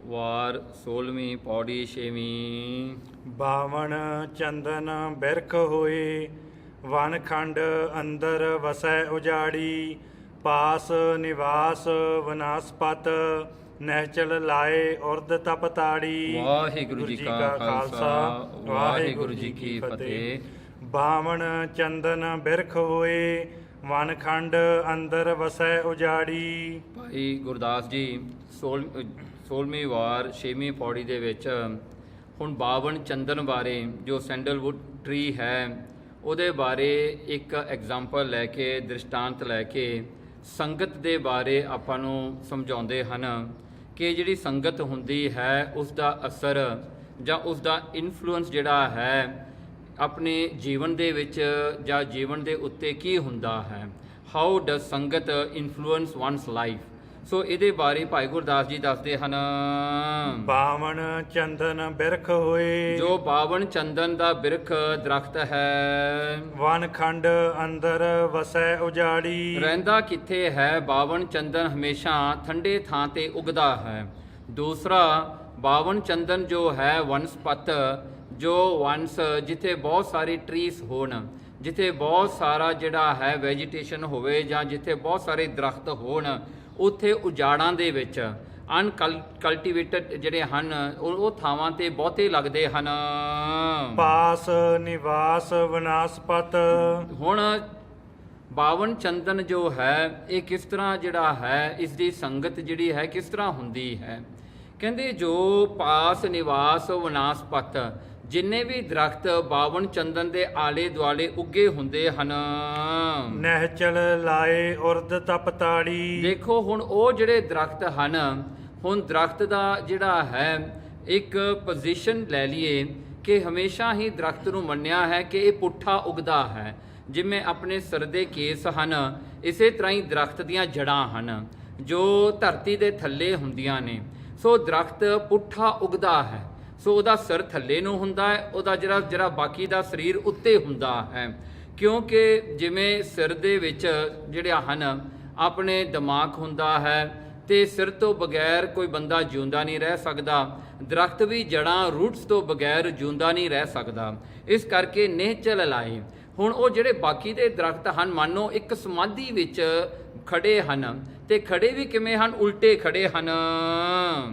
ਵਾਰ 16ਵੀਂ ਪੌੜੀ 6ਵੀਂ। ਬਾਵਨ ਚੰਦਨ ਬਿਰਖ ਹੋਏ, ਵਨ ਖੰਡ ਅੰਦਰ ਵਸੈ ਉਜਾੜੀ। ਪਾਸ ਨਿਵਾਸ ਵਨਾਸਪਤ, ਨਹਿਚਲ ਲਾਏ ਉਰਦ ਤਪ ਤਾੜੀ। ਵਾਹਿਗੁਰੂ ਜੀ ਕਾ ਖਾਲਸਾ ਵਾਹਿਗੁਰੂ ਜੀ ਕੀ ਫਤਿਹ। ਬਾਵਨ ਚੰਦਨ ਬਿਰਖ ਹੋਏ, ਵਨ ਖੰਡ ਅੰਦਰ ਵਸੈ ਉਜਾੜੀ। ਭਾਈ ਗੁਰਦਾਸ ਜੀ 16ਵੀਂ ਵਾਰ 6ਵੀਂ ਪੌੜੀ ਦੇ ਵਿੱਚ ਹੁਣ ਬਾਵਨ ਚੰਦਨ ਬਾਰੇ, ਜੋ ਸੈਂਡਲਵੁੱਡ ਟਰੀ ਹੈ, ਉਹਦੇ ਬਾਰੇ ਇੱਕ ਐਗਜ਼ਾਮਪਲ ਲੈ ਕੇ, ਦ੍ਰਿਸ਼ਟਾਂਤ ਲੈ ਕੇ ਸੰਗਤ ਦੇ ਬਾਰੇ ਆਪਾਂ ਨੂੰ ਸਮਝਾਉਂਦੇ ਹਨ ਕਿ ਜਿਹੜੀ ਸੰਗਤ ਹੁੰਦੀ ਹੈ ਉਸ ਦਾ ਅਸਰ ਜਾਂ ਉਸ ਦਾ ਇਨਫਲੂਐਂਸ ਜਿਹੜਾ ਹੈ ਆਪਣੇ ਜੀਵਨ ਦੇ ਵਿੱਚ ਜਾਂ ਜੀਵਨ ਦੇ ਉੱਤੇ ਕੀ ਹੁੰਦਾ ਹੈ। ਹਾਊ ਡਜ਼ ਸੰਗਤ ਇਨਫਲੂਐਂਸ ਵਨਸ ਲਾਈਫ। ਸੋ ਇਹਦੇ ਬਾਰੇ ਭਾਈ ਗੁਰਦਾਸ ਜੀ ਦੱਸਦੇ ਹਨ। ਬਾਵਨ ਚੰਦਨ ਬਿਰਖ ਹੋਏ, ਜੋ ਬਾਵਨ ਚੰਦਨ ਦਾ ਬਿਰਖ ਦਰਖਤ ਹੈ, ਵਨ ਖੰਡ ਅੰਦਰ ਵਸੈ ਉਜਾੜੀ। ਰਹਿੰਦਾ ਕਿੱਥੇ ਹੈ? ਬਾਵਨ ਚੰਦਨ ਹਮੇਸ਼ਾ ਠੰਡੇ ਥਾਂ ਤੇ ਉਗਦਾ ਹੈ। ਦੂਸਰਾ, ਬਾਵਨ ਚੰਦਨ ਜੋ ਹੈ ਵਨਸਪਤ, ਜੋ ਵੰਸ ਜਿੱਥੇ ਬਹੁਤ ਸਾਰੀ ਟਰੀਸ ਹੋਣ, ਜਿੱਥੇ ਬਹੁਤ ਸਾਰਾ ਜਿਹੜਾ ਹੈ ਵੈਜੀਟੇਸ਼ਨ ਹੋਵੇ ਜਾਂ ਜਿੱਥੇ ਬਹੁਤ ਸਾਰੇ ਦਰਖਤ ਹੋਣ, ਉੱਥੇ ਉਜਾੜਾਂ ਦੇ ਵਿੱਚ ਅਨਕਲਟੀਵੇਟਡ ਜਿਹੜੇ ਹਨ ਉਹ ਥਾਵਾਂ ਤੇ ਬਹੁਤੇ ਲੱਗਦੇ ਹਨ। ਪਾਸ ਨਿਵਾਸ ਵਨਾਸਪਤ। ਹੁਣ ਬਾਵਨ ਚੰਦਨ ਜੋ ਹੈ ਇਹ ਕਿਸ ਤਰ੍ਹਾਂ ਜਿਹੜਾ ਹੈ, ਇਸ ਦੀ ਸੰਗਤ ਜਿਹੜੀ ਹੈ ਕਿਸ ਤਰ੍ਹਾਂ ਹੁੰਦੀ ਹੈ? ਕਹਿੰਦੇ ਜੋ ਪਾਸ ਨਿਵਾਸ ਵਨਾਸਪਤ, ਜਿੰਨੇ ਵੀ ਦਰਖਤ ਬਾਵਨ ਚੰਦਨ ਦੇ ਆਲੇ ਦੁਆਲੇ ਉੱਗੇ ਹੁੰਦੇ ਹਨ। ਨਹਿਚਲ ਲਾਏ ਉਰਦ ਤਪ ਤਾੜੀ। ਦੇਖੋ ਹੁਣ ਉਹ ਜਿਹੜੇ ਦਰਖਤ ਹਨ, ਹੁਣ ਦਰਖਤ ਦਾ ਜਿਹੜਾ ਹੈ ਇੱਕ ਪੋਜੀਸ਼ਨ ਲੈ ਲਈਏ ਕਿ ਹਮੇਸ਼ਾ ਹੀ ਦਰਖਤ ਨੂੰ ਮੰਨਿਆ ਹੈ ਕਿ ਇਹ ਪੁੱਠਾ ਉਗਦਾ ਹੈ। ਜਿਵੇਂ ਆਪਣੇ ਸਿਰ ਦੇ ਕੇਸ ਹਨ, ਇਸੇ ਤਰ੍ਹਾਂ ਹੀ ਦਰਖਤ ਦੀਆਂ ਜੜ੍ਹਾਂ ਹਨ ਜੋ ਧਰਤੀ ਦੇ ਥੱਲੇ ਹੁੰਦੀਆਂ ਨੇ। ਸੋ ਦਰਖਤ ਪੁੱਠਾ ਉਗਦਾ ਹੈ, ਸੋ ਉਹਦਾ ਸਿਰ ਥੱਲੇ ਨੂੰ ਹੁੰਦਾ ਹੈ, ਉਹਦਾ ਜਿਹੜਾ ਬਾਕੀ ਦਾ ਸਰੀਰ ਉੱਤੇ ਹੁੰਦਾ ਹੈ। ਕਿਉਂਕਿ ਜਿਵੇਂ ਸਿਰ ਦੇ ਵਿੱਚ ਜਿਹੜੇ ਹਨ ਆਪਣੇ ਦਿਮਾਗ ਹੁੰਦਾ ਹੈ ਤੇ ਸਿਰ ਤੋਂ ਬਗੈਰ ਕੋਈ ਬੰਦਾ ਜਿਉਂਦਾ ਨਹੀਂ ਰਹਿ ਸਕਦਾ, ਦਰਖਤ ਵੀ ਜੜ੍ਹਾਂ ਰੂਟਸ ਤੋਂ ਬਗੈਰ ਜਿਉਂਦਾ ਨਹੀਂ ਰਹਿ ਸਕਦਾ। ਇਸ ਕਰਕੇ ਨਿਹਚਲ ਲਾਏ। ਹੁਣ ਉਹ ਜਿਹੜੇ ਬਾਕੀ ਦੇ ਦਰਖਤ ਹਨ, ਮੰਨੋ ਇੱਕ ਸਮਾਧੀ ਵਿੱਚ ਖੜੇ ਹਨ, ਤੇ ਖੜੇ ਵੀ ਕਿਵੇਂ ਹਨ? ਉਲਟੇ ਖੜੇ ਹਨ।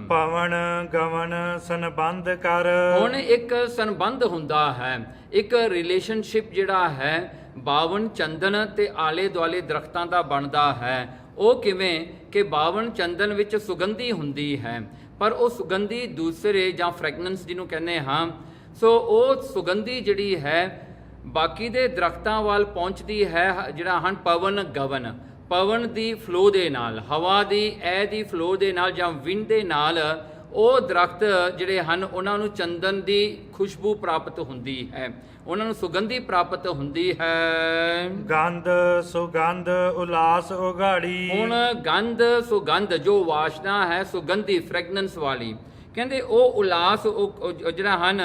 ਪਵਨ ਗਵਨ ਸੰਬੰਧ ਕਰ। ਹੁਣ ਇੱਕ ਸੰਬੰਧ ਹੁੰਦਾ ਹੈ, ਇੱਕ ਰਿਲੇਸ਼ਨਸ਼ਿਪ ਜਿਹੜਾ ਹੈ ਬਾਵਨ ਚੰਦਨ ਤੇ ਆਲੇ ਦੁਆਲੇ ਦਰਖਤਾਂ ਦਾ ਬਣਦਾ ਹੈ। ਉਹ ਕਿਵੇਂ ਕਿ ਬਾਵਨ ਚੰਦਨ ਵਿੱਚ ਸੁਗੰਧੀ ਹੁੰਦੀ ਹੈ, ਪਰ ਉਹ ਸੁਗੰਧੀ ਦੂਸਰੇ ਜਾਂ ਫ੍ਰੈਗਨੈਂਸ ਜਿਹਨੂੰ ਕਹਿੰਦੇ ਹਾਂ, ਸੋ ਉਹ ਸੁਗੰਧੀ ਜਿਹੜੀ ਹੈ ਬਾਕੀ ਦੇ ਦਰਖਤਾਂ ਵੱਲ ਪਹੁੰਚਦੀ ਹੈ। ਜਿਹੜਾ ਹਨ ਪਵਨ ਗਵਨ, ਪਵਨ ਦੀ ਫਲੋ ਦੇ ਨਾਲ, ਹਵਾ ਦੀ ਐ ਦੀ ਫਲੋ ਦੇ ਨਾਲ ਜਾਂ ਵਿੰਡ ਦੇ ਨਾਲ ਉਹ ਦਰਖਤ ਜਿਹੜੇ ਹਨ ਉਹਨਾਂ ਨੂੰ ਚੰਦਨ ਦੀ ਖੁਸ਼ਬੂ ਪ੍ਰਾਪਤ ਹੁੰਦੀ ਹੈ, ਉਹਨਾਂ ਨੂੰ ਸੁਗੰਧੀ ਪ੍ਰਾਪਤ ਹੁੰਦੀ ਹੈ। ਗੰਧ ਸੁਗੰਧ ਉਲਾਸ ਉਗਾੜੀ। ਹੁਣ ਗੰਧ ਸੁਗੰਧ ਜੋ ਵਾਸ਼ਨਾ ਹੈ ਸੁਗੰਧੀ ਫ੍ਰੈਗਨੈਂਸ ਵਾਲੀ, ਕਹਿੰਦੇ ਉਹ ਉਲਾਸ ਜਿਹੜਾ ਹਨ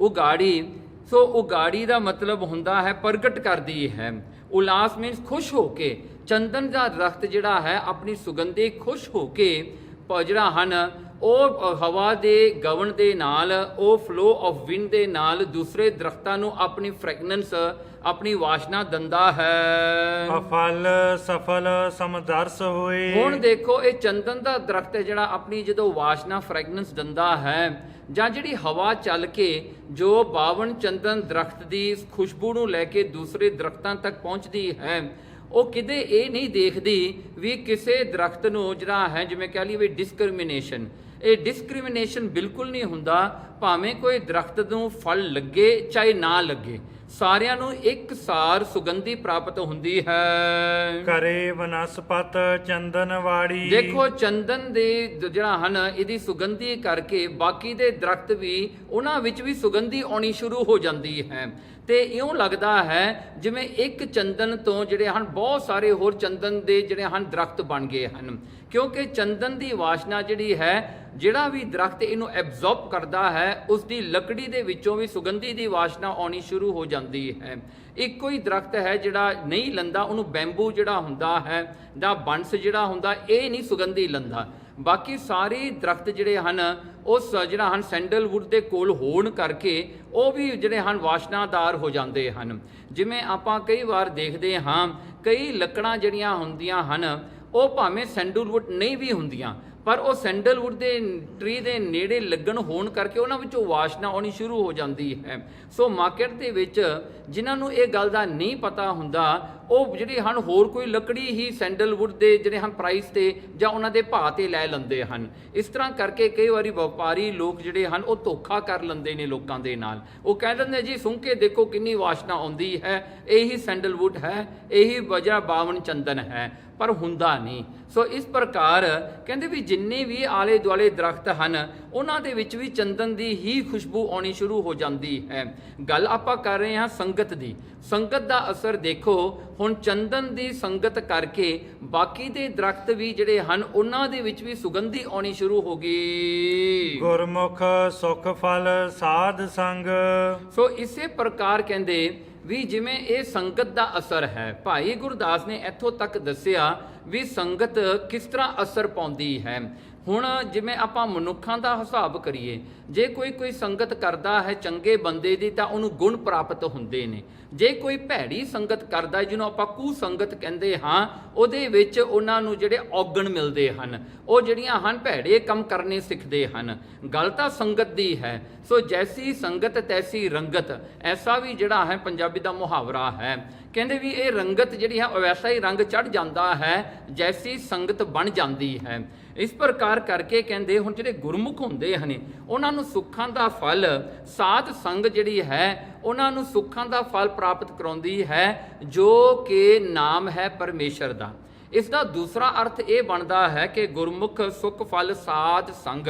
ਉਗਾੜੀ। ਸੋ ਉਗਾੜੀ ਦਾ ਮਤਲਬ ਹੁੰਦਾ ਹੈ ਪ੍ਰਗਟ ਕਰਦੀ ਹੈ। ਉਲਾਸ ਮੀਨਸ ਖੁਸ਼ ਹੋ ਕੇ। ਚੰਦਨ ਦਾ ਦਰਖਤ ਜਿਹੜਾ ਹੈ ਆਪਣੀ ਸੁਗੰਧੀ ਖੁਸ਼ ਹੋ ਕੇ ਜਿਹੜਾ ਹਨ ਉਹ ਹਵਾ ਦੇ ਗਵਨ ਦੇ ਨਾਲ, ਉਹ ਫਲੋ ਆਫ ਵਿੰਡ ਦੇ ਨਾਲ ਦੂਸਰੇ ਦਰਖਤਾਂ ਨੂੰ ਆਪਣੀ ਫ੍ਰੈਗਨੈਂਸ, ਆਪਣੀ ਵਾਸ਼ਨਾ ਦਿੰਦਾ ਹੈ। ਅਫਲ ਸਫਲ ਸਮਦਰਸ ਹੋਏ। ਹੁਣ ਦੇਖੋ ਇਹ ਚੰਦਨ ਦਾ ਦਰਖਤ ਹੈ ਜਿਹੜਾ ਆਪਣੀ ਜਦੋਂ ਵਾਸ਼ਨਾ ਫ੍ਰੈਗਨੈਂਸ ਦਿੰਦਾ ਹੈ, ਜਾਂ ਜਿਹੜੀ ਹਵਾ ਚੱਲ ਕੇ ਜੋ ਬਾਵਨ ਚੰਦਨ ਦਰਖਤ ਦੀ ਖੁਸ਼ਬੂ ਨੂੰ ਲੈ ਕੇ ਦੂਸਰੇ ਦਰਖਤਾਂ ਤੱਕ ਪਹੁੰਚਦੀ ਹੈ, ਉਹ ਕਿਤੇ ਇਹ ਨਹੀਂ ਦੇਖਦੀ ਵੀ ਕਿਸੇ ਦਰਖਤ ਨੂੰ ਜਿਹੜਾ ਹੈ, ਜਿਵੇਂ ਕਹਿ ਲਈਏ ਵੀ ਡਿਸਕ੍ਰਿਮੀਨੇਸ਼ਨ, ਇਹ ਡਿਸਕ੍ਰਿਮੀਨੇਸ਼ਨ ਬਿਲਕੁਲ ਨਹੀਂ ਹੁੰਦਾ। ਭਾਵੇਂ ਕੋਈ ਦਰਖਤ ਨੂੰ ਫਲ ਲੱਗੇ ਚਾਹੇ ਨਾ ਲੱਗੇ, ਸਾਰਿਆਂ ਨੂੰ ਇੱਕ ਸਾਰ ਸੁਗੰਧੀ ਪ੍ਰਾਪਤ ਹੁੰਦੀ ਹੈ। ਕਰੇ ਵਨਸਪਤ ਚੰਦਨ ਵਾੜੀ। ਦੇਖੋ ਚੰਦਨ ਦੇ ਜਿਹੜਾ ਹਨ ਇਹਦੀ ਸੁਗੰਧੀ ਕਰਕੇ ਬਾਕੀ ਦੇ ਦਰਖਤ ਵੀ ਉਹਨਾਂ ਵਿੱਚ ਵੀ ਸੁਗੰਧੀ ਆਉਣੀ ਸ਼ੁਰੂ ਹੋ ਜਾਂਦੀ ਹੈ, ਤੇ ਇਉਂ ਲੱਗਦਾ ਹੈ ਜਿਵੇਂ ਇੱਕ ਚੰਦਨ ਤੋਂ ਜਿਹੜੇ ਹਨ ਬਹੁਤ ਸਾਰੇ ਹੋਰ ਚੰਦਨ ਦੇ ਜਿਹੜੇ ਹਨ ਦਰਖਤ ਬਣ ਗਏ ਹਨ। ਕਿਉਂਕਿ ਚੰਦਨ ਦੀ ਵਾਸ਼ਨਾ ਜਿਹੜੀ ਹੈ, ਜਿਹੜਾ ਵੀ ਦਰਖਤ ਇਹਨੂੰ ਐਬਜ਼ੌਰਬ ਕਰਦਾ ਹੈ, ਉਸ ਦੀ ਲੱਕੜੀ ਦੇ ਵਿੱਚੋਂ ਵੀ ਸੁਗੰਧੀ ਦੀ ਵਾਸ਼ਨਾ ਆਉਣੀ ਸ਼ੁਰੂ ਹੋ ਜਾਂਦੀ ਹੈ। ਇੱਕੋ ਹੀ ਦਰਖਤ ਹੈ ਜਿਹੜਾ ਨਹੀਂ ਲੰਦਾ, ਉਹਨੂੰ ਬੈਂਬੂ ਜਿਹੜਾ ਹੁੰਦਾ ਹੈ ਜਾਂ ਬੰਸ ਜਿਹੜਾ ਹੁੰਦਾ, ਇਹ ਨਹੀਂ ਸੁਗੰਧੀ ਲੰਦਾ। ਬਾਕੀ ਸਾਰੇ ਦਰਖਤ ਜਿਹੜੇ ਹਨ ਉਸ ਜਿਹੜਾ ਹਨ ਸੈਂਡਲਵੁੱਡ ਦੇ ਕੋਲ ਹੋਣ ਕਰਕੇ ਉਹ ਵੀ ਜਿਹੜੇ ਹਨ ਵਾਸ਼ਨਾਦਾਰ ਹੋ ਜਾਂਦੇ ਹਨ। ਜਿਵੇਂ ਆਪਾਂ ਕਈ ਵਾਰ ਦੇਖਦੇ ਹਾਂ ਕਈ ਲੱਕੜਾਂ ਜਿਹੜੀਆਂ ਹੁੰਦੀਆਂ ਹਨ ਉਹ ਭਾਵੇਂ ਸੈਂਡਲਵੁੱਡ ਨਹੀਂ ਵੀ ਹੁੰਦੀਆਂ, ਪਰ ਉਹ ਸੈਂਡਲਵੁੱਡ ਦੇ ਟਰੀ ਦੇ ਨੇੜੇ ਲੱਗਣ ਹੋਣ ਕਰਕੇ ਉਹਨਾਂ ਵਿੱਚੋਂ ਵਾਸ਼ਨਾ ਆਉਣੀ ਸ਼ੁਰੂ ਹੋ ਜਾਂਦੀ ਹੈ। ਸੋ ਮਾਰਕੀਟ ਦੇ ਵਿੱਚ ਜਿਨ੍ਹਾਂ ਨੂੰ ਇਹ ਗੱਲ ਦਾ ਨਹੀਂ ਪਤਾ ਹੁੰਦਾ ਉਹ ਜਿਹੜੇ ਹਨ ਹੋਰ ਕੋਈ ਲੱਕੜੀ ਹੀ ਸੈਂਡਲਵੁੱਡ ਦੇ ਜਿਹੜੇ ਹਨ ਪ੍ਰਾਈਸ ਤੇ ਜਾਂ ਉਹਨਾਂ ਦੇ ਭਾਅ ਤੇ ਲੈ ਲੈਂਦੇ ਹਨ। ਇਸ ਤਰ੍ਹਾਂ ਕਰਕੇ ਕਈ ਵਾਰੀ ਵਪਾਰੀ ਲੋਕ ਜਿਹੜੇ ਹਨ ਉਹ ਧੋਖਾ ਕਰ ਲੈਂਦੇ ਨੇ ਲੋਕਾਂ ਦੇ ਨਾਲ। ਉਹ ਕਹਿ ਦਿੰਦੇ ਜੀ ਸੁੰਘ ਕੇ ਦੇਖੋ ਕਿੰਨੀ ਵਾਸ਼ਨਾ ਆਉਂਦੀ ਹੈ, ਇਹੀ ਸੈਂਡਲਵੁੱਡ ਹੈ, ਇਹੀ ਵਜ੍ਹਾ ਬਾਵਨ ਚੰਦਨ ਹੈ, ਪਰ ਹੁੰਦਾ ਨਹੀਂ। ਸੋ ਇਸ ਪ੍ਰਕਾਰ ਕਹਿੰਦੇ ਵੀ ਜਿੰਨੇ ਵੀ ਆਲੇ ਦੁਆਲੇ ਦਰਖਤ ਹਨ ਉਹਨਾਂ ਦੇ ਵਿੱਚ ਵੀ ਚੰਦਨ ਦੀ ਹੀ ਖੁਸ਼ਬੂ ਆਉਣੀ ਸ਼ੁਰੂ ਹੋ ਜਾਂਦੀ ਹੈ। ਗੱਲ ਆਪਾਂ ਕਰ ਰਹੇ ਹਾਂ ਸੰਗਤ ਦੀ। ਸੰਗਤ ਦਾ ਅਸਰ ਦੇਖੋ, ਹੁਣ ਚੰਦਨ ਦੀ ਸੰਗਤ ਕਰਕੇ ਬਾਕੀ ਦੇ ਦਰਖਤ ਵੀ ਜਿਹੜੇ ਹਨ ਉਹਨਾਂ ਦੇ ਵਿੱਚ ਵੀ ਸੁਗੰਧੀ ਆਉਣੀ ਸ਼ੁਰੂ ਹੋ ਗਈ। ਗੁਰਮੁਖ ਸੁਖ ਫਲ ਸਾਧ ਸੰਗ। ਸੋ ਇਸੇ ਪ੍ਰਕਾਰ ਕਹਿੰਦੇ ਵੀ ਜਿਵੇਂ ਇਹ ਸੰਗਤ ਦਾ ਅਸਰ ਹੈ, ਭਾਈ ਗੁਰਦਾਸ ਨੇ ਇੱਥੋਂ ਤੱਕ ਦੱਸਿਆ ਵੀ ਸੰਗਤ ਕਿਸ ਤਰ੍ਹਾਂ ਅਸਰ ਪਾਉਂਦੀ ਹੈ। ਹੁਣ ਜਿਵੇਂ ਆਪਾਂ ਮਨੁੱਖਾਂ ਦਾ ਹਿਸਾਬ ਕਰੀਏ, ਜੇ ਕੋਈ ਸੰਗਤ ਕਰਦਾ ਹੈ ਚੰਗੇ ਬੰਦੇ ਦੀ ਤਾਂ ਉਹਨੂੰ ਗੁਣ ਪ੍ਰਾਪਤ ਹੁੰਦੇ ਨੇ। ਜੇ ਕੋਈ ਭੈੜੀ ਸੰਗਤ ਕਰਦਾ ਜਿਹਨੂੰ ਆਪਾਂ ਕੁਸੰਗਤ ਕਹਿੰਦੇ ਹਾਂ, ਉਹਦੇ ਵਿੱਚ ਉਹਨਾਂ ਨੂੰ ਜਿਹੜੇ ਔਗਣ ਮਿਲਦੇ ਹਨ, ਉਹ ਜਿਹੜੀਆਂ ਹਨ ਭੈੜੇ ਕੰਮ ਕਰਨੇ ਸਿੱਖਦੇ ਹਨ। ਗੱਲ ਤਾਂ ਸੰਗਤ ਦੀ ਹੈ। ਸੋ ਜੈਸੀ ਸੰਗਤ ਤੈਸੀ ਰੰਗਤ, ਐਸਾ ਵੀ ਜਿਹੜਾ ਹੈ ਪੰਜਾਬੀ ਦਾ ਮੁਹਾਵਰਾ ਹੈ। ਕਹਿੰਦੇ ਵੀ ਇਹ ਰੰਗਤ ਜਿਹੜੀ ਹੈ ਵੈਸਾ ਹੀ ਰੰਗ ਚੜ ਜਾਂਦਾ ਹੈ ਜੈਸੀ ਸੰਗਤ ਬਣ ਜਾਂਦੀ ਹੈ। ਇਸ ਪ੍ਰਕਾਰ ਕਰਕੇ ਕਹਿੰਦੇ ਹੁਣ ਜਿਹੜੇ ਗੁਰਮੁਖ ਹੁੰਦੇ ਹਨ ਉਹਨਾਂ ਨੂੰ ਸੁੱਖਾਂ ਦਾ ਫਲ, ਸਾਧ ਸੰਗ ਜਿਹੜੀ ਹੈ ਉਹਨਾਂ ਨੂੰ ਸੁੱਖਾਂ ਦਾ ਫਲ ਪ੍ਰਾਪਤ ਕਰਾਉਂਦੀ ਹੈ ਜੋ ਕਿ ਨਾਮ ਹੈ ਪਰਮੇਸ਼ਰ ਦਾ। ਇਸ ਦਾ ਦੂਸਰਾ ਅਰਥ ਇਹ ਬਣਦਾ ਹੈ ਕਿ ਗੁਰਮੁਖ ਸੁਖ ਫਲ ਸਾਧ ਸੰਗ।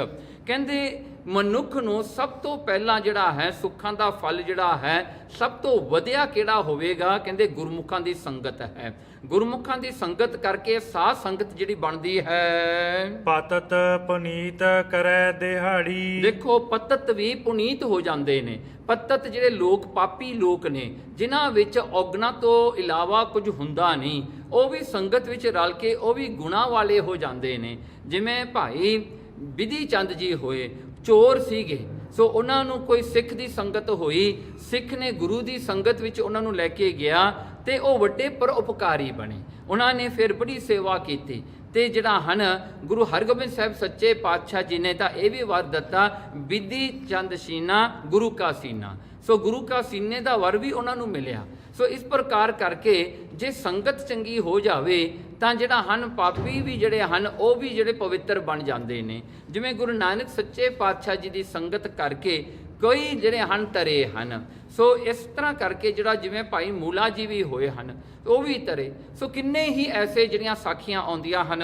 ਕਹਿੰਦੇ ਮਨੁੱਖ ਨੂੰ ਸਭ ਤੋਂ ਪਹਿਲਾਂ ਜਿਹੜਾ ਹੈ ਸੁੱਖਾਂ ਦਾ ਫਲ ਜਿਹੜਾ ਹੈ ਸਭ ਤੋਂ ਵਧੀਆ ਕਿਹੜਾ ਹੋਵੇਗਾ? ਕਹਿੰਦੇ ਗੁਰਮੁਖਾਂ ਦੀ ਸੰਗਤ ਹੈ। ਗੁਰਮੁਖਾਂ ਦੀ ਸੰਗਤ ਕਰਕੇ ਸਾਧ ਸੰਗਤ ਜਿਹੜੀ ਬਣਦੀ ਹੈ। ਪਤਤ ਪੁਨੀਤ ਕਰੈ ਦਿਹਾੜੀ। ਦੇਖੋ ਪਤਤ ਵੀ ਪੁਨੀਤ ਹੋ ਜਾਂਦੇ ਨੇ। ਪਤਤ ਜਿਹੜੇ ਲੋਕ ਪਾਪੀ ਲੋਕ ਨੇ ਜਿਨ੍ਹਾਂ ਵਿੱਚ ਔਗਣਾ ਤੋਂ ਇਲਾਵਾ ਕੁਝ ਹੁੰਦਾ ਨਹੀਂ, ਉਹ ਵੀ ਸੰਗਤ ਵਿੱਚ ਰਲ ਕੇ ਉਹ ਵੀ ਗੁਣਾ ਵਾਲੇ ਹੋ ਜਾਂਦੇ ਨੇ। ਜਿਵੇਂ ਭਾਈ ਬਿਧੀ ਚੰਦ ਜੀ ਹੋਏ, ਚੋਰ ਸੀਗੇ। ਸੋ ਉਹਨਾਂ ਨੂੰ ਕੋਈ ਸਿੱਖ ਦੀ ਸੰਗਤ ਹੋਈ, ਸਿੱਖ ਨੇ ਗੁਰੂ ਦੀ ਸੰਗਤ ਵਿੱਚ ਉਹਨਾਂ ਨੂੰ ਲੈ ਕੇ ਗਿਆ ਤੇ ਉਹ ਵੱਡੇ ਪਰਉਪਕਾਰੀ ਬਣੇ। ਉਹਨਾਂ ਨੇ ਫਿਰ ਬੜੀ ਸੇਵਾ ਕੀਤੀ ਤੇ ਜਿਹੜਾ ਹਨ ਗੁਰੂ ਹਰਗੋਬਿੰਦ ਸਾਹਿਬ ਸੱਚੇ ਪਾਤਸ਼ਾਹ ਜੀ ਨੇ ਤਾਂ ਇਹ ਵੀ ਵਰ ਦਿੱਤਾ, ਬਿਧੀ ਚੰਦ ਸੀਨਾ ਗੁਰੂ ਕਾ ਸੀਨਾ। ਸੋ ਗੁਰੂ ਕਾ ਸੀਨੇ ਦਾ ਵਰ ਵੀ ਉਹਨਾਂ ਨੂੰ ਮਿਲਿਆ। ਸੋ ਇਸ ਪ੍ਰਕਾਰ ਕਰਕੇ ਜੇ ਸੰਗਤ ਚੰਗੀ ਹੋ ਜਾਵੇ ਤਾਂ ਜਿਹੜਾ ਹਨ ਪਾਪੀ ਵੀ ਜਿਹੜੇ ਹਨ ਉਹ ਵੀ ਜਿਹੜੇ ਪਵਿੱਤਰ ਬਣ ਜਾਂਦੇ ਨੇ। ਜਿਵੇਂ ਗੁਰੂ ਨਾਨਕ ਸੱਚੇ ਪਾਤਸ਼ਾਹ ਜੀ ਦੀ ਸੰਗਤ ਕਰਕੇ ਕਈ ਜਿਹੜੇ ਹਨ ਤਰੇ ਹਨ। ਸੋ ਇਸ ਤਰ੍ਹਾਂ ਕਰਕੇ ਜਿਹੜਾ ਜਿਵੇਂ ਭਾਈ ਮੂਲਾ ਜੀ ਵੀ ਹੋਏ ਹਨ ਉਹ ਵੀ ਤਰੇ। ਸੋ ਕਿੰਨੇ ਹੀ ਐਸੇ ਜਿਹੜੀਆਂ ਸਾਖੀਆਂ ਆਉਂਦੀਆਂ ਹਨ।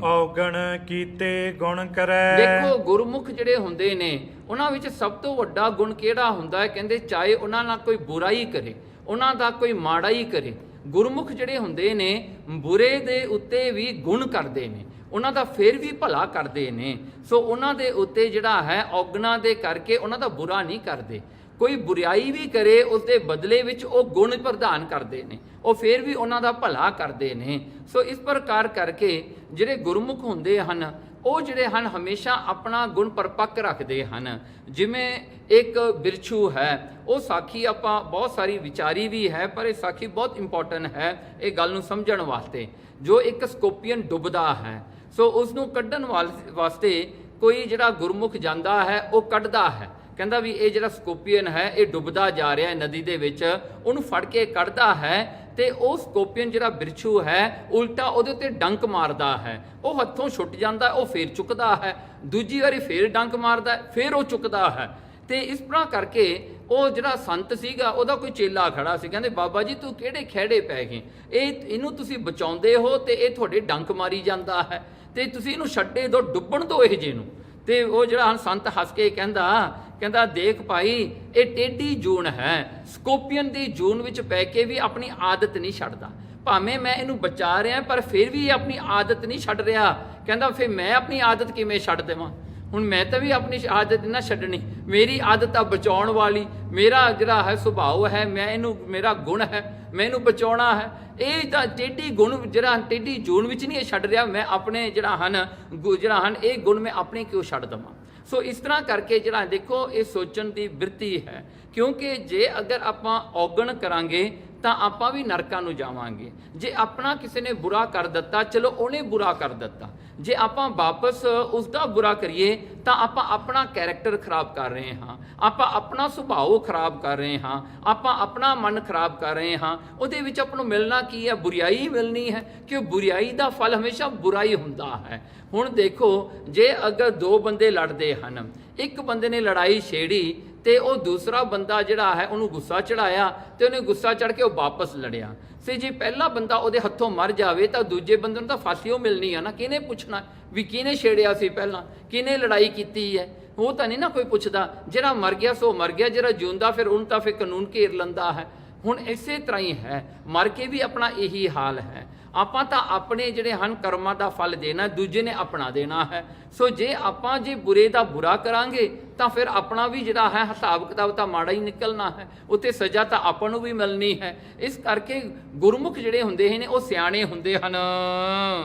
ਔਗਣ ਕੀਤੇ ਗੁਣ ਕਰੈ। ਦੇਖੋ ਗੁਰਮੁਖ ਜਿਹੜੇ ਹੁੰਦੇ ਨੇ ਉਹਨਾਂ ਵਿੱਚ ਸਭ ਤੋਂ ਵੱਡਾ ਗੁਣ ਕਿਹੜਾ ਹੁੰਦਾ ਹੈ? ਕਹਿੰਦੇ ਚਾਹੇ ਉਹਨਾਂ ਨਾਲ ਕੋਈ ਬੁਰਾਈ ਕਰੇ, ਉਹਨਾਂ ਦਾ ਕੋਈ ਮਾੜਾਈ ਕਰੇ, ਗੁਰਮੁਖ ਜਿਹੜੇ ਹੁੰਦੇ ਨੇ ਬੁਰੇ ਦੇ ਉੱਤੇ ਵੀ ਗੁਣ ਕਰਦੇ ਨੇ, ਉਹਨਾਂ ਦਾ ਫਿਰ ਵੀ ਭਲਾ ਕਰਦੇ ਨੇ। ਸੋ ਉਹਨਾਂ ਦੇ ਉੱਤੇ ਜਿਹੜਾ ਹੈ ਔਗਣਾ ਦੇ ਕਰਕੇ ਉਹਨਾਂ ਦਾ ਬੁਰਾ ਨਹੀਂ ਕਰਦੇ। ਕੋਈ ਬੁਰਾਈ ਵੀ ਕਰੇ ਉਸ ਦੇ ਬਦਲੇ ਵਿੱਚ ਉਹ ਗੁਣ ਪ੍ਰਦਾਨ ਕਰਦੇ ਨੇ, ਉਹ ਫਿਰ ਵੀ ਉਹਨਾਂ ਦਾ ਭਲਾ ਕਰਦੇ ਨੇ। ਸੋ ਇਸ ਪ੍ਰਕਾਰ ਕਰਕੇ ਜਿਹੜੇ ਗੁਰਮੁਖ ਹੁੰਦੇ ਹਨ ਉਹ ਜਿਹੜੇ ਹਨ ਹਮੇਸ਼ਾ ਆਪਣਾ ਗੁਣ ਪਰਪੱਕ ਰੱਖਦੇ ਹਨ। ਜਿਵੇਂ ਇੱਕ ਬਿਰਛੂ ਹੈ, ਉਹ ਸਾਖੀ ਆਪਾਂ ਬਹੁਤ ਸਾਰੀ ਵਿਚਾਰੀ ਵੀ ਹੈ, ਪਰ ਇਹ ਸਾਖੀ ਬਹੁਤ ਇੰਪੋਰਟੈਂਟ ਹੈ ਇਹ ਗੱਲ ਨੂੰ ਸਮਝਣ ਵਾਸਤੇ। ਜੋ ਇੱਕ ਸਕੋਪੀਅਨ ਡੁੱਬਦਾ ਹੈ, ਸੋ ਉਸ ਨੂੰ ਕੱਢਣ ਵਾਸਤੇ ਕੋਈ ਜਿਹੜਾ ਗੁਰਮੁਖ ਜਾਂਦਾ ਹੈ ਉਹ ਕੱਢਦਾ ਹੈ। ਕਹਿੰਦਾ ਵੀ ਇਹ ਜਿਹੜਾ ਸਕੋਪੀਅਨ ਹੈ ਇਹ ਡੁੱਬਦਾ ਜਾ ਰਿਹਾ ਹੈ ਨਦੀ ਦੇ ਵਿੱਚ, ਉਹਨੂੰ ਫੜ ਕੇ ਕੱਢਦਾ ਹੈ ਤੇ ਉਹ ਸਕੋਪੀਅਨ ਜਿਹੜਾ ਬਿਰਛੂ ਹੈ ਉਲਟਾ ਉਹਦੇ ਉੱਤੇ ਡੰਕ ਮਾਰਦਾ ਹੈ। ਉਹ ਹੱਥੋਂ ਛੁੱਟ ਜਾਂਦਾ, ਉਹ ਫੇਰ ਚੁੱਕਦਾ ਹੈ, ਦੂਜੀ ਵਾਰੀ ਫੇਰ ਡੰਕ ਮਾਰਦਾ, ਫੇਰ ਉਹ ਚੁੱਕਦਾ ਹੈ। ਤੇ ਇਸ ਤਰ੍ਹਾਂ ਕਰਕੇ ਉਹ ਜਿਹੜਾ ਸੰਤ ਸੀਗਾ ਉਹਦਾ ਕੋਈ ਚੇਲਾ ਖੜਾ ਸੀ। ਕਹਿੰਦੇ ਬਾਬਾ ਜੀ ਤੂੰ ਕਿਹੜੇ ਖਹਿੜੇ ਪੈ ਗਏ, ਇਹਨੂੰ ਤੁਸੀਂ ਬਚਾਉਂਦੇ ਹੋ ਤੇ ਇਹ ਤੁਹਾਡੇ ਡੰਕ ਮਾਰੀ ਜਾਂਦਾ ਹੈ, ਤੇ ਤੁਸੀਂ ਇਹਨੂੰ ਛੱਡੇ ਦਿਓ, ਡੁੱਬਣ ਦਿਓ ਇਹ ਜੇ ਨੂੰ। ਤੇ ਉਹ ਜਿਹੜਾ ਸੰਤ ਹੱਸ ਕੇ ਕਹਿੰਦਾ ਦੇਖ ਭਾਈ ਇਹ ਟੇਢੀ ਜੂਨ ਹੈ, ਸਕੋਪੀਅਨ ਦੀ ਜੂਨ ਵਿੱਚ ਪੈ ਕੇ ਵੀ ਆਪਣੀ ਆਦਤ ਨਹੀਂ ਛੱਡਦਾ। ਭਾਵੇਂ ਮੈਂ ਇਹਨੂੰ ਬਚਾ ਰਿਹਾ ਪਰ ਫਿਰ ਵੀ ਇਹ ਆਪਣੀ ਆਦਤ ਨਹੀਂ ਛੱਡ ਰਿਹਾ। ਕਹਿੰਦਾ ਫਿਰ ਮੈਂ ਆਪਣੀ ਆਦਤ ਕਿਵੇਂ ਛੱਡ ਦੇਵਾਂ? ਹੁਣ ਮੈਂ ਤਾਂ ਵੀ ਆਪਣੀ ਆਦਤ ਨਾ ਛੱਡਣੀ, ਮੇਰੀ ਆਦਤ ਆ ਬਚਾਉਣ ਵਾਲੀ, ਮੇਰਾ ਜਿਹੜਾ ਹੈ ਸੁਭਾਅ ਹੈ, ਮੈਂ ਇਹਨੂੰ, ਮੇਰਾ ਗੁਣ ਹੈ, ਮੈਂ ਇਹਨੂੰ ਬਚਾਉਣਾ ਹੈ। ਇਹ ਤਾਂ ਟੇਢੀ ਗੁਣ ਜਿਹੜਾ ਟੇਢੀ ਜੂਨ ਵਿੱਚ ਨਹੀਂ ਇਹ ਛੱਡ ਰਿਹਾ, ਮੈਂ ਆਪਣੇ ਜਿਹੜਾ ਹਨ ਇਹ ਗੁਣ ਮੈਂ ਆਪਣੇ ਕਿਉਂ ਛੱਡ ਦੇਵਾਂ। ਸੋ ਇਸ ਤਰ੍ਹਾਂ ਕਰਕੇ ਜਿਹੜਾ ਦੇਖੋ ਇਹ ਸੋਚਣ ਦੀ ਬਿਰਤੀ ਹੈ, ਕਿਉਂਕਿ ਜੇ ਅਗਰ ਆਪਾਂ ਔਗਣ ਕਰਾਂਗੇ ਤਾਂ ਆਪਾਂ ਵੀ ਨਰਕਾਂ ਨੂੰ ਜਾਵਾਂਗੇ। ਜੇ ਆਪਣਾ ਕਿਸੇ ਨੇ ਬੁਰਾ ਕਰ ਦਿੱਤਾ, ਚਲੋ ਉਹਨੇ ਬੁਰਾ ਕਰ ਦਿੱਤਾ, ਜੇ ਆਪਾਂ ਵਾਪਸ ਉਸ ਦਾ ਬੁਰਾ ਕਰੀਏ ਤਾਂ ਆਪਾਂ ਆਪਣਾ ਕੈਰੈਕਟਰ ਖਰਾਬ ਕਰ ਰਹੇ ਹਾਂ, ਆਪਾਂ ਆਪਣਾ ਸੁਭਾਅ ਖਰਾਬ ਕਰ ਰਹੇ ਹਾਂ, ਆਪਾਂ ਆਪਣਾ ਮਨ ਖਰਾਬ ਕਰ ਰਹੇ ਹਾਂ। ਉਹਦੇ ਵਿੱਚ ਆਪਾਂ ਨੂੰ ਮਿਲਣਾ ਕੀ ਹੈ? ਬੁਰਾਈ ਮਿਲਣੀ ਹੈ, ਕਿ ਬੁਰਾਈ ਦਾ ਫਲ ਹਮੇਸ਼ਾ ਬੁਰਾ ਹੀ ਹੁੰਦਾ ਹੈ। ਹੁਣ ਦੇਖੋ, ਜੇ ਅਗਰ ਦੋ ਬੰਦੇ ਲੜਦੇ ਹਨ, ਇੱਕ ਬੰਦੇ ਨੇ ਲੜਾਈ ਛੇੜੀ ਤੇ ਉਹ ਦੂਸਰਾ ਬੰਦਾ ਜਿਹੜਾ ਹੈ ਉਹਨੂੰ ਗੁੱਸਾ ਚੜਾਇਆ ਤੇ ਉਹਨੇ ਗੁੱਸਾ ਚੜ ਕੇ ਉਹ ਵਾਪਸ ਲੜਿਆ। ਸੇ ਜੇ ਪਹਿਲਾ ਬੰਦਾ ਉਹਦੇ ਹੱਥੋਂ ਮਰ ਜਾਵੇ ਤਾਂ ਦੂਜੇ ਬੰਦੇ ਨੂੰ ਤਾਂ ਫਾਂਸੀ ਉਹ ਮਿਲਣੀ ਆ ਨਾ। ਕਿਹਨੇ ਪੁੱਛਣਾ ਵੀ ਕਿਹਨੇ ਛੇੜਿਆ ਸੀ ਪਹਿਲਾਂ, ਕਿਹਨੇ ਲੜਾਈ ਕੀਤੀ ਹੈ? ਉਹ ਤਾਂ ਨਹੀਂ ਨਾ ਕੋਈ ਪੁੱਛਦਾ। ਜਿਹੜਾ ਮਰ ਗਿਆ ਸੋ ਮਰ ਗਿਆ, ਜਿਹੜਾ ਜਿਉਂਦਾ ਫਿਰ ਉਹਨੂੰ ਤਾਂ ਫਿਰ ਕਾਨੂੰਨ ਘੇਰ ਲੈਂਦਾ ਹੈ। ਹੁਣ ਇਸੇ ਤਰ੍ਹਾਂ ਹੀ ਹੈ, ਮਰ ਕੇ ਵੀ ਆਪਣਾ ਇਹੀ ਹਾਲ ਹੈ। ਆਪਾਂ ਤਾਂ ਆਪਣੇ ਜਿਹੜੇ ਹਨ ਕਰਮਾਂ ਦਾ ਫਲ ਦੇਣਾ, ਦੂਜੇ ਨੇ ਆਪਣਾ ਦੇਣਾ ਹੈ। ਸੋ ਜੇ ਆਪਾਂ ਜੇ ਬੁਰੇ ਦਾ ਬੁਰਾ ਕਰਾਂਗੇ ਤਾਂ ਫਿਰ ਆਪਣਾ ਵੀ ਜਿਹੜਾ ਹੈ ਹਿਸਾਬ ਕਿਤਾਬ ਤਾਂ ਮਾੜਾ ਹੀ ਨਿਕਲਣਾ ਹੈ, ਉੱਥੇ ਸਜ਼ਾ ਤਾਂ ਆਪਾਂ ਨੂੰ ਵੀ ਮਿਲਣੀ ਹੈ। ਇਸ ਕਰਕੇ ਗੁਰਮੁਖ ਜਿਹੜੇ ਹੁੰਦੇ ਨੇ ਉਹ ਸਿਆਣੇ ਹੁੰਦੇ ਹਨ।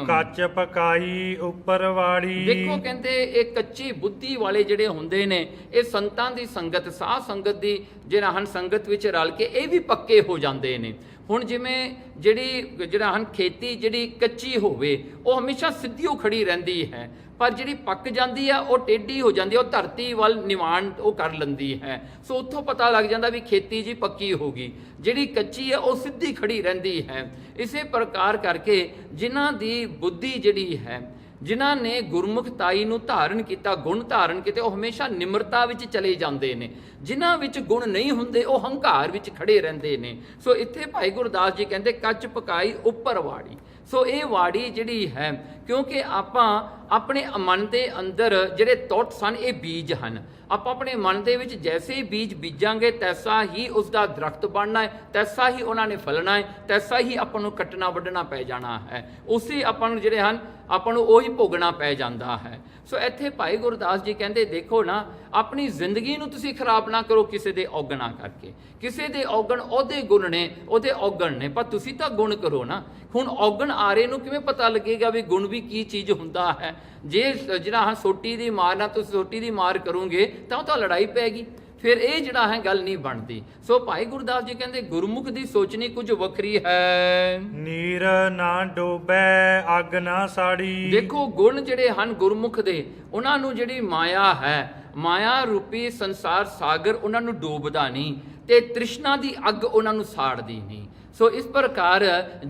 ਕੱਚ ਪਕਾਈ ਉੱਪਰ ਵਾੜੀ। ਦੇਖੋ ਕਹਿੰਦੇ ਇਹ ਕੱਚੀ ਬੁੱਧੀ ਵਾਲੇ ਜਿਹੜੇ ਹੁੰਦੇ ਨੇ, ਇਹ ਸੰਤਾਂ ਦੀ ਸੰਗਤ, ਸਾਧ ਸੰਗਤ ਦੀ ਜਿਹੜਾ ਹਨ ਸੰਗਤ ਵਿੱਚ ਰਲ ਕੇ ਇਹ ਵੀ ਪੱਕੇ ਹੋ ਜਾਂਦੇ ਨੇ। ਹੁਣ ਜਿਵੇਂ ਜਿਹੜਾ ਹਨ ਖੇਤੀ ਜਿਹੜੀ ਕੱਚੀ ਹੋਵੇ ਉਹ ਹਮੇਸ਼ਾ ਸਿੱਧੀ ਖੜੀ ਰਹਿੰਦੀ ਹੈ, ਪਰ ਜਿਹੜੀ ਪੱਕ ਜਾਂਦੀ ਆ ਉਹ ਟੇਢੀ ਹੋ ਜਾਂਦੀ ਹੈ, ਉਹ ਧਰਤੀ ਵੱਲ ਨਿਵਾਣ ਉਹ ਕਰ ਲੈਂਦੀ ਹੈ। ਸੋ ਉੱਥੋਂ ਪਤਾ ਲੱਗ ਜਾਂਦਾ ਵੀ ਖੇਤੀ ਜੀ ਪੱਕੀ ਹੋ ਗਈ। ਜਿਹੜੀ ਕੱਚੀ ਹੈ ਉਹ ਸਿੱਧੀ ਖੜੀ ਰਹਿੰਦੀ ਹੈ। ਇਸੇ ਪ੍ਰਕਾਰ ਕਰਕੇ ਜਿਨ੍ਹਾਂ ਦੀ ਬੁੱਧੀ ਜਿਹੜੀ ਹੈ, ਜਿਨ੍ਹਾਂ ਨੇ ਗੁਰਮੁਖਤਾਈ ਨੂੰ ਧਾਰਨ ਕੀਤਾ, ਗੁਣ ਧਾਰਨ ਕੀਤੇ, ਉਹ ਹਮੇਸ਼ਾ ਨਿਮਰਤਾ ਵਿੱਚ ਚਲੇ ਜਾਂਦੇ ਨੇ। ਜਿਨ੍ਹਾਂ ਵਿੱਚ ਗੁਣ ਨਹੀਂ ਹੁੰਦੇ ਉਹ ਹੰਕਾਰ ਵਿੱਚ ਖੜੇ ਰਹਿੰਦੇ ਨੇ। ਸੋ ਇੱਥੇ ਭਾਈ ਗੁਰਦਾਸ ਜੀ ਕਹਿੰਦੇ ਕੱਚ ਪਕਾਈ ਉੱਪਰ ਵਾੜੀ। ਸੋ ਇਹ ਵਾੜੀ ਜਿਹੜੀ ਹੈ, ਕਿਉਂਕਿ ਆਪਾਂ ਆਪਣੇ ਮਨ ਦੇ ਅੰਦਰ ਜਿਹੜੇ ਤੁੱਟ ਸਨ ਇਹ ਬੀਜ ਹਨ। ਆਪਾਂ ਆਪਣੇ ਮਨ ਦੇ ਵਿੱਚ ਜੈਸੇ ਹੀ ਬੀਜ ਬੀਜਾਂਗੇ ਤੈਸਾ ਹੀ ਉਸ ਦਾ ਦਰਖਤ ਬਣਨਾ ਹੈ, ਤੈਸਾ ਹੀ ਉਹਨਾਂ ਨੇ ਫਲਣਾ ਹੈ, ਤੈਸਾ ਹੀ ਆਪਾਂ ਨੂੰ ਕੱਟਣਾ ਵੱਢਣਾ ਪੈ ਜਾਣਾ ਹੈ। ਉਸੇ ਆਪਾਂ ਨੂੰ ਜਿਹੜੇ ਹਨ ਆਪਾਂ ਨੂੰ ਉਹੀ ਭੋਗਣਾ ਪੈ ਜਾਂਦਾ ਹੈ। ਸੋ ਇੱਥੇ ਭਾਈ ਗੁਰਦਾਸ ਜੀ ਕਹਿੰਦੇ ਦੇਖੋ ਨਾ, ਆਪਣੀ ਜ਼ਿੰਦਗੀ ਨੂੰ ਤੁਸੀਂ ਖਰਾਬ ਨਾ ਕਰੋ ਕਿਸੇ ਦੇ ਔਗਣਾ ਕਰਕੇ। ਕਿਸੇ ਦੇ ਔਗਣ ਉਹਦੇ ਗੁਣ ਨੇ, ਉਹਦੇ ਔਗਣ ਨੇ, ਪਰ ਤੁਸੀਂ ਤਾਂ ਗੁਣ ਕਰੋ ਨਾ। ਹੁਣ ਔਗਣ ਆਰੇ ਨੂੰ ਕਿਵੇਂ ਪਤਾ ਲੱਗੇਗਾ ਵੀ ਗੁਣ ਵੀ ਕੀ ਚੀਜ਼ ਹੁੰਦਾ ਹੈ? ਜੇ ਜਿਹੜਾ ਸੋਟੀ ਦੀ ਮਾਰ ਨਾਲ ਤੁਸੀਂ ਸੋਟੀ ਦੀ ਮਾਰ ਕਰੋਗੇ ਤਾਂ ਉਹ ਤਾਂ ਲੜਾਈ ਪੈਗੀ, ਫਿਰ ਇਹ ਜਿਹੜਾ ਹੈ ਗੱਲ ਨਹੀਂ ਬਣਦੀ। ਸੋ ਭਾਈ ਗੁਰਦਾਸ ਜੀ ਕਹਿੰਦੇ ਗੁਰਮੁਖ ਦੀ ਸੋਚਣੀ ਕੁਝ ਵੱਖਰੀ ਹੈ। ਨੀਰ ਨਾ ਡੋਬੈ ਅੱਗ ਨਾ ਸਾੜੀ। ਦੇਖੋ ਗੁਣ ਜਿਹੜੇ ਹਨ ਗੁਰਮੁਖ ਦੇ, ਉਹਨਾਂ ਨੂੰ ਜਿਹੜੀ ਮਾਇਆ ਹੈ, ਮਾਇਆ ਰੂਪੀ ਸੰਸਾਰ ਸਾਗਰ ਉਹਨਾਂ ਨੂੰ ਡੋਬਦਾ ਨਹੀਂ ਤੇ ਤ੍ਰਿਸ਼ਨਾ ਦੀ ਅੱਗ ਉਹਨਾਂ ਨੂੰ ਸਾੜਦੀ ਨਹੀਂ। ਸੋ ਇਸ ਪ੍ਰਕਾਰ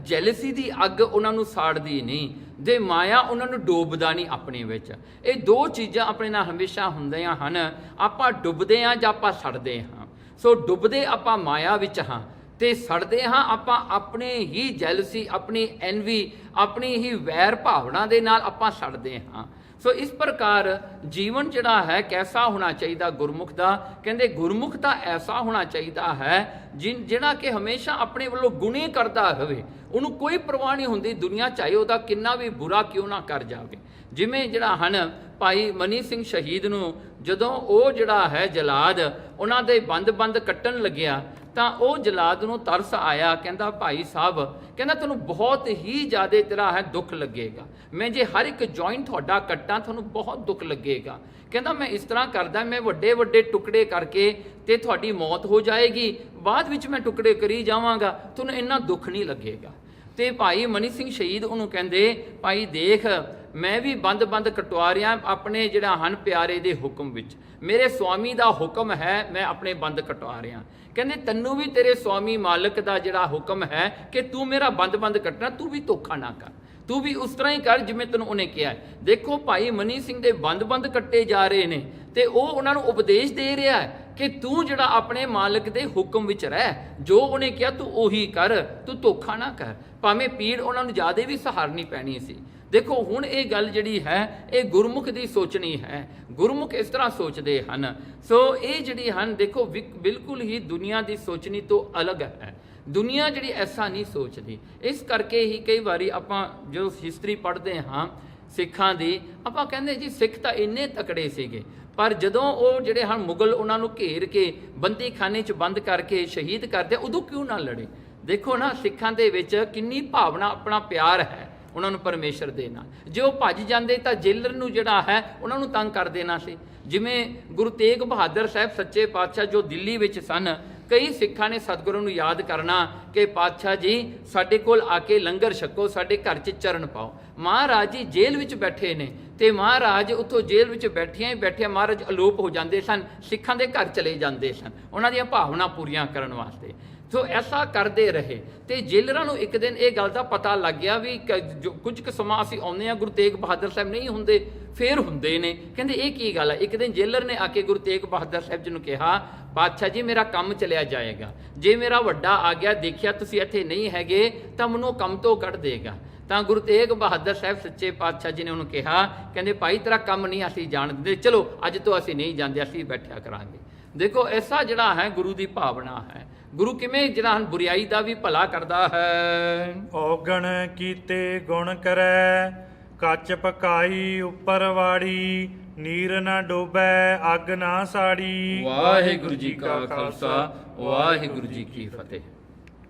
ਜੈਲਸੀ ਦੀ ਅੱਗ ਉਹਨਾਂ ਨੂੰ ਸਾੜਦੀ ਨਹੀਂ ਦੇ ਮਾਇਆ ਉਹਨਾਂ ਨੂੰ ਡੋਬਦਾ ਨਹੀਂ ਆਪਣੇ ਵਿੱਚ। ਇਹ ਦੋ ਚੀਜ਼ਾਂ ਆਪਣੇ ਨਾਲ ਹਮੇਸ਼ਾ ਹੁੰਦੀਆਂ ਹਨ। ਆਪਾਂ ਡੁੱਬਦੇ ਹਾਂ ਜਾਂ ਆਪਾਂ ਸੜਦੇ ਹਾਂ। ਸੋ ਡੁੱਬਦੇ ਆਪਾਂ ਮਾਇਆ ਵਿੱਚ ਹਾਂ ਤੇ ਸੜਦੇ ਹਾਂ ਆਪਾਂ ਆਪਣੇ ਹੀ ਜੈਲਸੀ, ਆਪਣੀ ਐਨਵੀ, ਆਪਣੀ ਹੀ ਵੈਰ ਭਾਵਨਾ ਦੇ ਨਾਲ ਆਪਾਂ ਸੜਦੇ ਹਾਂ। ਸੋ ਇਸ ਪ੍ਰਕਾਰ ਜੀਵਨ ਜਿਹੜਾ ਹੈ ਕੈਸਾ ਹੋਣਾ ਚਾਹੀਦਾ ਗੁਰਮੁਖ ਦਾ? ਕਹਿੰਦੇ ਗੁਰਮੁਖ ਤਾਂ ਐਸਾ ਹੋਣਾ ਚਾਹੀਦਾ ਹੈ ਜਿਹੜਾ ਕਿ ਹਮੇਸ਼ਾ ਆਪਣੇ ਵੱਲੋਂ ਗੁਣੇ ਕਰਦਾ ਹੋਵੇ, ਉਹਨੂੰ ਕੋਈ ਪਰਵਾਹ ਨਹੀਂ ਹੁੰਦੀ ਦੁਨੀਆ ਚਾਹੇ ਉਹਦਾ ਕਿੰਨਾ ਵੀ ਬੁਰਾ ਕਿਉਂ ਨਾ ਕਰ ਜਾਵੇ। ਜਿਵੇਂ ਜਿਹੜਾ ਹਨ ਭਾਈ ਮਨੀ ਸਿੰਘ ਸ਼ਹੀਦ ਨੂੰ ਜਦੋਂ ਉਹ ਜਿਹੜਾ ਹੈ ਜਲਾਦ ਉਹਨਾਂ ਦੇ ਬੰਦ ਕੱਟਣ ਲੱਗਿਆ ਤਾਂ ਉਹ ਜਲਾਦ ਨੂੰ ਤਰਸ ਆਇਆ। ਕਹਿੰਦਾ ਭਾਈ ਸਾਹਿਬ, ਕਹਿੰਦਾ ਤੁਹਾਨੂੰ ਬਹੁਤ ਹੀ ਜ਼ਿਆਦਾ ਤੇਰਾ ਹੈ ਦੁੱਖ ਲੱਗੇਗਾ, ਮੈਂ ਜੇ ਹਰ ਇੱਕ ਜੁਆਇੰਟ ਤੁਹਾਡਾ ਕੱਟਾਂ ਤੁਹਾਨੂੰ ਬਹੁਤ ਦੁੱਖ ਲੱਗੇਗਾ। ਕਹਿੰਦਾ ਮੈਂ ਇਸ ਤਰ੍ਹਾਂ ਕਰਦਾ, ਮੈਂ ਵੱਡੇ ਵੱਡੇ ਟੁਕੜੇ ਕਰਕੇ ਤੇ ਤੁਹਾਡੀ ਮੌਤ ਹੋ ਜਾਏਗੀ, ਬਾਅਦ ਵਿੱਚ ਮੈਂ ਟੁਕੜੇ ਕਰੀ ਜਾਵਾਂਗਾ, ਤੁਹਾਨੂੰ ਇੰਨਾ ਦੁੱਖ ਨਹੀਂ ਲੱਗੇਗਾ। ਤੇ ਭਾਈ ਮਨੀ ਸਿੰਘ ਸ਼ਹੀਦ ਉਹਨੂੰ ਕਹਿੰਦੇ ਭਾਈ ਦੇਖ, ਮੈਂ ਵੀ ਬੰਦ ਕਟਵਾ ਰਿਹਾ ਆਪਣੇ ਜਿਹੜਾ ਹਨ ਪਿਆਰੇ ਦੇ ਹੁਕਮ ਵਿੱਚ, ਮੇਰੇ ਸਵਾਮੀ ਦਾ ਹੁਕਮ ਹੈ, ਮੈਂ ਆਪਣੇ ਬੰਦ ਕਟਵਾ ਰਿਹਾ। ਕਹਿੰਦੇ ਤੈਨੂੰ ਵੀ ਤੇਰੇ ਸਵਾਮੀ ਮਾਲਕ ਦਾ ਜਿਹੜਾ ਹੁਕਮ ਹੈ ਕਿ ਤੂੰ ਮੇਰਾ ਬੰਦ ਕੱਟਣਾ, ਤੂੰ ਵੀ ਧੋਖਾ ਨਾ ਕਰ, ਤੂੰ ਵੀ ਉਸ ਤਰ੍ਹਾਂ ਹੀ ਕਰ ਜਿਵੇਂ ਤੈਨੂੰ ਉਹਨੇ ਕਿਹਾ ਹੈ। ਦੇਖੋ ਭਾਈ ਮਨੀ ਸਿੰਘ ਦੇ ਬੰਦ ਕੱਟੇ ਜਾ ਰਹੇ ਨੇ ਤੇ ਉਹ ਉਹਨਾਂ ਨੂੰ ਉਪਦੇਸ਼ ਦੇ ਰਿਹਾ ਹੈ ਕਿ ਤੂੰ ਜਿਹੜਾ ਆਪਣੇ ਮਾਲਕ ਦੇ ਹੁਕਮ ਵਿੱਚ ਰਹਿ, ਜੋ ਉਹਨੇ ਕਿਹਾ ਤੂੰ ਉਹੀ ਕਰ, ਤੂੰ ਧੋਖਾ ਨਾ ਕਰ, ਭਾਵੇਂ ਪੀੜ ਉਹਨਾਂ ਨੂੰ ਜ਼ਿਆਦਾ ਵੀ ਸਹਾਰਨੀ ਪੈਣੀ ਸੀ। ਦੇਖੋ ਹੁਣ ਇਹ ਗੱਲ ਜਿਹੜੀ ਹੈ ਇਹ ਗੁਰਮੁਖ ਦੀ ਸੋਚਣੀ ਹੈ, ਗੁਰਮੁਖ ਇਸ ਤਰ੍ਹਾਂ ਸੋਚਦੇ ਹਨ। ਸੋ ਇਹ ਜਿਹੜੀ ਹਨ ਦੇਖੋ ਬਿਲਕੁਲ ਹੀ ਦੁਨੀਆ ਦੀ ਸੋਚਣੀ ਤੋਂ ਅਲੱਗ ਹੈ। ਦੁਨੀਆ ਜਿਹੜੀ ਐਸਾ ਨਹੀਂ ਸੋਚਦੀ। ਇਸ ਕਰਕੇ ਹੀ ਕਈ ਵਾਰੀ ਆਪਾਂ ਜੋ ਹਿਸਟਰੀ ਪੜ੍ਹਦੇ ਹਾਂ ਸਿੱਖਾਂ ਦੀ। ਆਪਾਂ ਕਹਿੰਦੇ ਜੀ ਸਿੱਖ ਤਾਂ ਇੰਨੇ ਤਕੜੇ ਸੀਗੇ, ਪਰ ਜਦੋਂ ਉਹ ਜਿਹੜੇ ਹਨ ਮੁਗਲ ਉਹਨਾਂ ਨੂੰ ਘੇਰ ਕੇ ਬੰਦੀਖਾਨੇ 'ਚ ਬੰਦ ਕਰਕੇ ਸ਼ਹੀਦ ਕਰਦੇ, ਉਦੋਂ ਕਿਉਂ ਨਾ ਲੜੇ? ਦੇਖੋ ਨਾ, ਸਿੱਖਾਂ ਦੇ ਵਿੱਚ ਕਿੰਨੀ ਭਾਵਨਾ, ਆਪਣਾ ਪਿਆਰ ਹੈ ਉਹਨਾਂ ਨੂੰ ਪਰਮੇਸ਼ਰ ਦੇ ਨਾਲ। ਜੇ ਉਹ ਭੱਜ ਜਾਂਦੇ ਤਾਂ ਜੇਲਰ ਨੂੰ ਜਿਹੜਾ ਹੈ ਉਹਨਾਂ ਨੂੰ ਤੰਗ ਕਰ ਦੇਣਾ ਸੀ। ਜਿਵੇਂ ਗੁਰੂ ਤੇਗ ਬਹਾਦਰ ਸਾਹਿਬ ਸੱਚੇ ਪਾਤਸ਼ਾਹ ਜੋ ਦਿੱਲੀ ਵਿੱਚ ਸਨ, ਕਈ ਸਿੱਖਾਂ ਨੇ ਸਤਿਗੁਰੂ ਨੂੰ ਯਾਦ ਕਰਨਾ ਕਿ ਪਾਤਸ਼ਾਹ ਜੀ ਸਾਡੇ ਕੋਲ ਆ ਕੇ ਲੰਗਰ ਛਕੋ, ਸਾਡੇ ਘਰ 'ਚ ਚਰਨ ਪਾਓ। ਮਹਾਰਾਜ ਜੀ ਜੇਲ੍ਹ ਵਿੱਚ ਬੈਠੇ ਨੇ ਤੇ ਮਹਾਰਾਜ ਉੱਥੋਂ ਜੇਲ੍ਹ ਵਿੱਚ ਬੈਠਿਆਂ ਹੀ ਬੈਠਿਆਂ ਮਹਾਰਾਜ ਅਲੋਪ ਹੋ ਜਾਂਦੇ ਸਨ, ਸਿੱਖਾਂ ਦੇ ਘਰ ਚਲੇ ਜਾਂਦੇ ਸਨ ਉਹਨਾਂ ਦੀਆਂ ਭਾਵਨਾ ਪੂਰੀਆਂ ਕਰਨ ਵਾਸਤੇ। ਸੋ ਐਸਾ ਕਰਦੇ ਰਹੇ ਤੇ ਜੇਲਰਾਂ ਨੂੰ ਇੱਕ ਦਿਨ ਇਹ ਗੱਲ ਦਾ ਪਤਾ ਲੱਗ ਗਿਆ ਵੀ ਕੁਝ ਕੁ ਸਮਾਂ ਅਸੀਂ ਆਉਂਦੇ ਹਾਂ, ਗੁਰੂ ਤੇਗ ਬਹਾਦਰ ਸਾਹਿਬ ਨਹੀਂ ਹੁੰਦੇ, ਫੇਰ ਹੁੰਦੇ ਨੇ। ਕਹਿੰਦੇ ਇਹ ਕੀ ਗੱਲ ਹੈ? ਇੱਕ ਦਿਨ ਜੇਲਰ ਨੇ ਆ ਕੇ ਗੁਰੂ ਤੇਗ ਬਹਾਦਰ ਸਾਹਿਬ ਜੀ ਨੂੰ ਕਿਹਾ, ਪਾਤਸ਼ਾਹ ਜੀ ਮੇਰਾ ਕੰਮ ਚਲਿਆ ਜਾਏਗਾ, ਜੇ ਮੇਰਾ ਵੱਡਾ ਆ ਗਿਆ ਦੇਖਿਆ ਤੁਸੀਂ ਇੱਥੇ ਨਹੀਂ ਹੈਗੇ ਤਾਂ ਮੈਨੂੰ ਕੰਮ ਤੋਂ ਕੱਢ ਦੇਗਾ। ਤਾਂ ਗੁਰੂ ਤੇਗ ਬਹਾਦਰ ਸਾਹਿਬ ਸੱਚੇ ਪਾਤਸ਼ਾਹ ਜੀ ਨੇ ਉਹਨੂੰ ਕਿਹਾ, ਕਹਿੰਦੇ ਭਾਈ ਤੇਰਾ ਕੰਮ ਨਹੀਂ ਅਸੀਂ ਜਾਣ ਦਿੰਦੇ, ਚਲੋ ਅੱਜ ਤੋਂ ਅਸੀਂ ਨਹੀਂ ਜਾਂਦੇ, ਅਸੀਂ ਬੈਠਿਆ ਕਰਾਂਗੇ। ਦੇਖੋ ਐਸਾ ਜਿਹੜਾ ਹੈ ਗੁਰੂ ਦੀ ਭਾਵਨਾ ਹੈ। ਗੁਰੂ ਕਿਵੇਂ ਜਿਹੜਾ ਹਨ ਬੁਰਾਈ ਦਾ ਵੀ ਭਲਾ ਕਰਦਾ ਹੈ। ਔਗਣ ਕੀਤੇ ਗੁਣ ਕਰੈ, ਕੱਚ ਪਕਾਈ ਉੱਪਰ ਵਾੜੀ, ਨੀਰ ਨਾ ਡੋਬੈ ਅੱਗ ਨਾ ਸਾੜੀ। ਵਾਹਿਗੁਰੂ ਜੀ ਕਾ ਖਾਲਸਾ, ਵਾਹਿਗੁਰੂ ਜੀ ਕੀ ਫਤਿਹ।